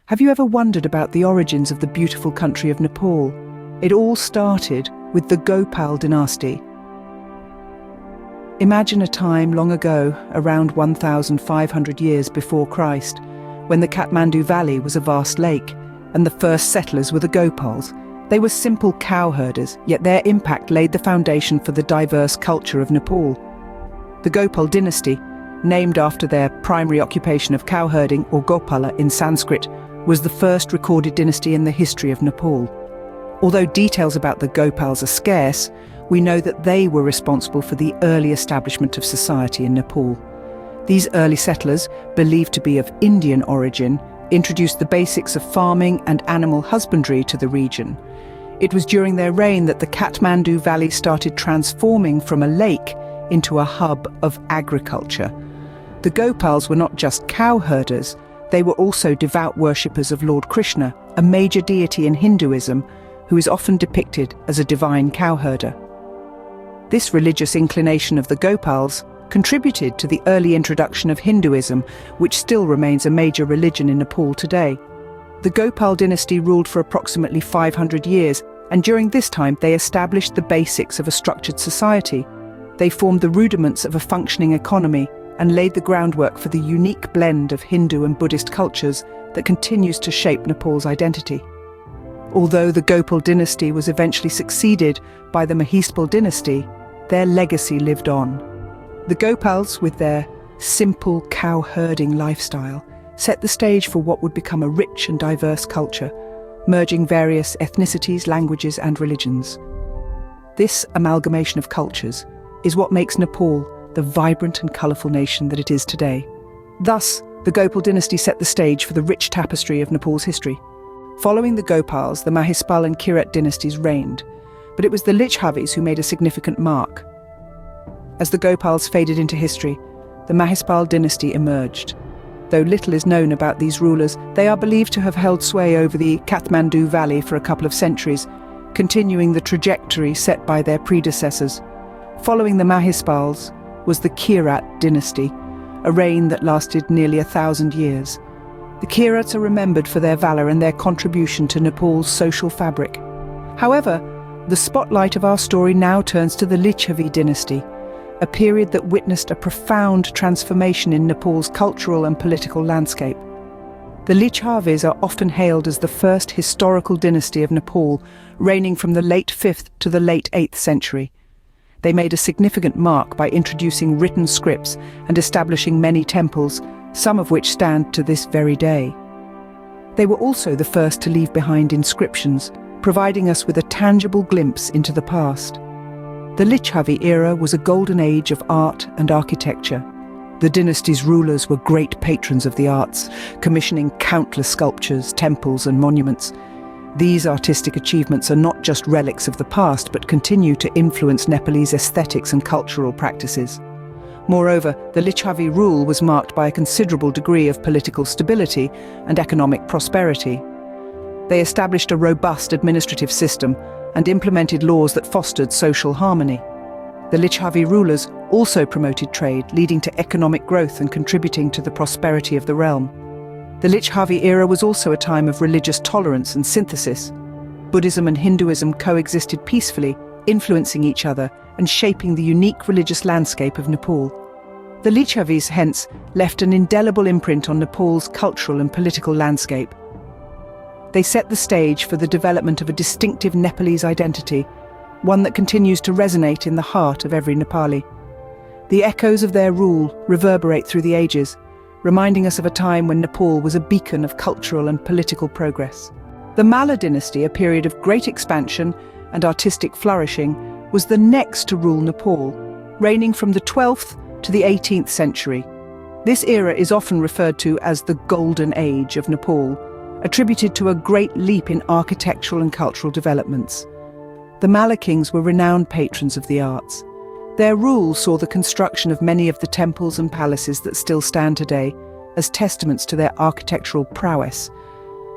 Have you ever wondered about the origins of the beautiful country of Nepal? It all started with the Gopal dynasty. Imagine a time long ago, around 1,500 years before Christ, when the Kathmandu Valley was a vast lake, and the first settlers were the Gopals. They were simple cowherders, yet their impact laid the foundation for the diverse culture of Nepal. The Gopal dynasty, named after their primary occupation of cowherding, or Gopala in Sanskrit, was the first recorded dynasty in the history of Nepal. Although details about the Gopals are scarce, we know that they were responsible for the early establishment of society in Nepal. These early settlers, believed to be of Indian origin, introduced the basics of farming and animal husbandry to the region. It was during their reign that the Kathmandu Valley started transforming from a lake into a hub of agriculture. The Gopals were not just cowherders, they were also devout worshippers of Lord Krishna, a major deity in Hinduism, who is often depicted as a divine cowherder. This religious inclination of the Gopals contributed to the early introduction of Hinduism, which still remains a major religion in Nepal today. The Gopal dynasty ruled for approximately 500 years, and during this time they established the basics of a structured society. They formed the rudiments of a functioning economy and laid the groundwork for the unique blend of Hindu and Buddhist cultures that continues to shape Nepal's identity. Although the Gopal dynasty was eventually succeeded by the Mahispal dynasty, their legacy lived on. The Gopals, with their simple cow-herding lifestyle, set the stage for what would become a rich and diverse culture, merging various ethnicities, languages and religions. This amalgamation of cultures is what makes Nepal the vibrant and colourful nation that it is today. Thus, the Gopal dynasty set the stage for the rich tapestry of Nepal's history. Following the Gopals, the Mahispal and Kirat dynasties reigned, but it was the Licchavis who made a significant mark. As the Gopals faded into history, the Mahispal dynasty emerged. Though little is known about these rulers, they are believed to have held sway over the Kathmandu Valley for a couple of centuries, continuing the trajectory set by their predecessors. Following the Mahispals was the Kirat dynasty, a reign that lasted nearly 1,000 years. The Kirats are remembered for their valour and their contribution to Nepal's social fabric. However, the spotlight of our story now turns to the Licchavi dynasty, a period that witnessed a profound transformation in Nepal's cultural and political landscape. The Licchavis are often hailed as the first historical dynasty of Nepal, reigning from the late 5th to the late 8th century. They made a significant mark by introducing written scripts and establishing many temples, some of which stand to this very day. They were also the first to leave behind inscriptions, providing us with a tangible glimpse into the past. The Licchavi era was a golden age of art and architecture. The dynasty's rulers were great patrons of the arts, commissioning countless sculptures, temples and monuments. These artistic achievements are not just relics of the past, but continue to influence Nepalese aesthetics and cultural practices. Moreover, the Licchavi rule was marked by a considerable degree of political stability and economic prosperity. They established a robust administrative system and implemented laws that fostered social harmony. The Licchavi rulers also promoted trade, leading to economic growth and contributing to the prosperity of the realm. The Licchavi era was also a time of religious tolerance and synthesis. Buddhism and Hinduism coexisted peacefully, influencing each other and shaping the unique religious landscape of Nepal. The Licchavis, hence, left an indelible imprint on Nepal's cultural and political landscape. They set the stage for the development of a distinctive Nepalese identity, one that continues to resonate in the heart of every Nepali. The echoes of their rule reverberate through the ages, reminding us of a time when Nepal was a beacon of cultural and political progress. The Malla dynasty, a period of great expansion and artistic flourishing, was the next to rule Nepal, reigning from the 12th to the 18th century. This era is often referred to as the Golden Age of Nepal, attributed to a great leap in architectural and cultural developments. The Malla kings were renowned patrons of the arts. Their rule saw the construction of many of the temples and palaces that still stand today as testaments to their architectural prowess.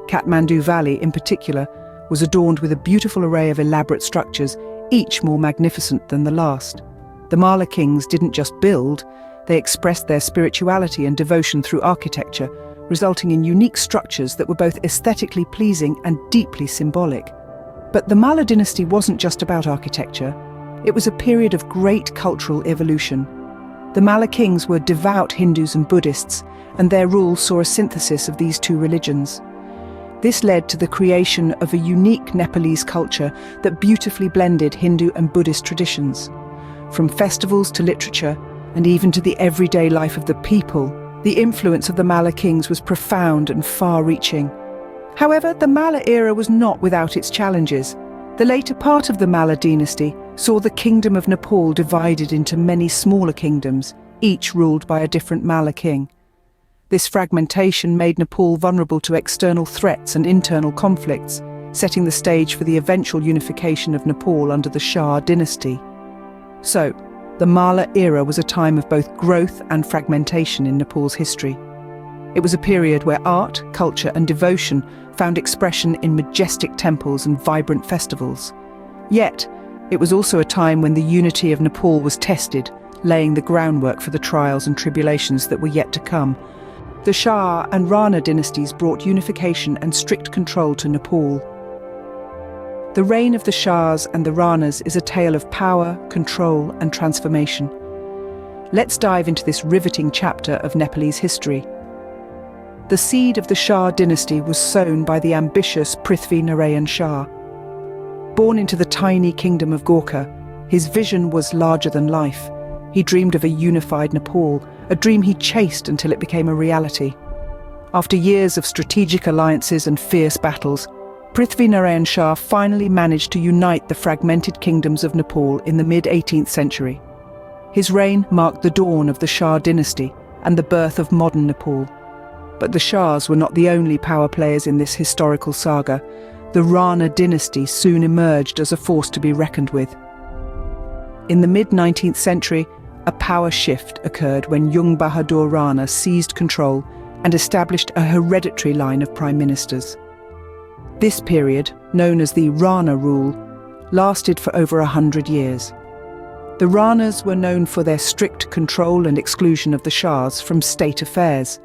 Kathmandu Valley, in particular, was adorned with a beautiful array of elaborate structures, each more magnificent than the last. The Malla kings didn't just build, they expressed their spirituality and devotion through architecture, resulting in unique structures that were both aesthetically pleasing and deeply symbolic. But the Malla dynasty wasn't just about architecture. It was a period of great cultural evolution. The Malla kings were devout Hindus and Buddhists, and their rule saw a synthesis of these two religions. This led to the creation of a unique Nepalese culture that beautifully blended Hindu and Buddhist traditions. From festivals to literature, and even to the everyday life of the people, the influence of the Malla kings was profound and far-reaching. However, the Malla era was not without its challenges. The later part of the Malla dynasty saw the kingdom of Nepal divided into many smaller kingdoms, each ruled by a different Malla king. This fragmentation made Nepal vulnerable to external threats and internal conflicts, setting the stage for the eventual unification of Nepal under the Shah dynasty. So, the Malla era was a time of both growth and fragmentation in Nepal's history. It was a period where art, culture and devotion found expression in majestic temples and vibrant festivals. Yet, it was also a time when the unity of Nepal was tested, laying the groundwork for the trials and tribulations that were yet to come. The Shah and Rana dynasties brought unification and strict control to Nepal. The reign of the Shahs and the Ranas is a tale of power, control and transformation. Let's dive into this riveting chapter of Nepalese history. The seed of the Shah dynasty was sown by the ambitious Prithvi Narayan Shah. Born into the tiny kingdom of Gorkha, his vision was larger than life. He dreamed of a unified Nepal, a dream he chased until it became a reality. After years of strategic alliances and fierce battles, Prithvi Narayan Shah finally managed to unite the fragmented kingdoms of Nepal in the mid-18th century. His reign marked the dawn of the Shah dynasty and the birth of modern Nepal. But the Shahs were not the only power players in this historical saga. The Rana dynasty soon emerged as a force to be reckoned with. In the mid-19th century, a power shift occurred when Jung Bahadur Rana seized control and established a hereditary line of prime ministers. This period, known as the Rana rule, lasted for over 100 years. The Ranas were known for their strict control and exclusion of the Shahs from state affairs.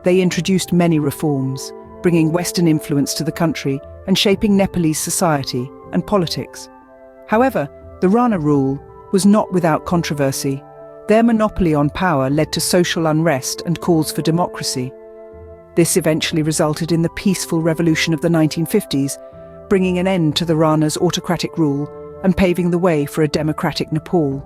They introduced many reforms, bringing Western influence to the country and shaping Nepalese society and politics. However, the Rana rule was not without controversy. Their monopoly on power led to social unrest and calls for democracy. This eventually resulted in the peaceful revolution of the 1950s, bringing an end to the Rana's autocratic rule and paving the way for a democratic Nepal.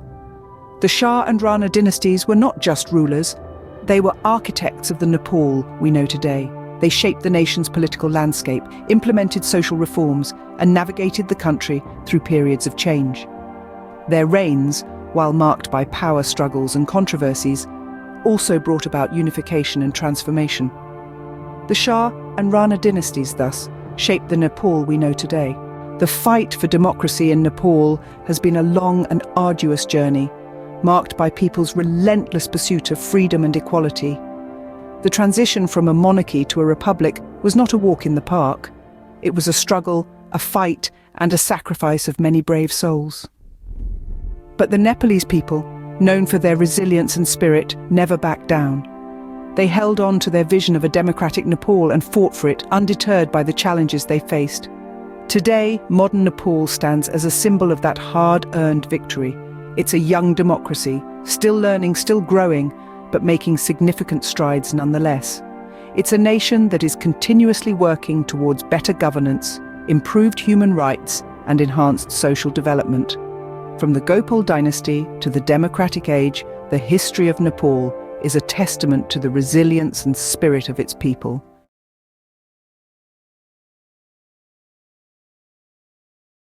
The Shah and Rana dynasties were not just rulers, they were architects of the Nepal we know today. They shaped the nation's political landscape, implemented social reforms, and navigated the country through periods of change. Their reigns, while marked by power struggles and controversies, also brought about unification and transformation. The Shah and Rana dynasties, thus, shaped the Nepal we know today. The fight for democracy in Nepal has been a long and arduous journey, marked by people's relentless pursuit of freedom and equality. The transition from a monarchy to a republic was not a walk in the park. It was a struggle, a fight, and a sacrifice of many brave souls. But the Nepalese people, known for their resilience and spirit, never backed down. They held on to their vision of a democratic Nepal and fought for it, undeterred by the challenges they faced. Today, modern Nepal stands as a symbol of that hard-earned victory. It's a young democracy, still learning, still growing, but making significant strides nonetheless. It's a nation that is continuously working towards better governance, improved human rights, and enhanced social development. From the Gopal dynasty to the democratic age, the history of Nepal is a testament to the resilience and spirit of its people.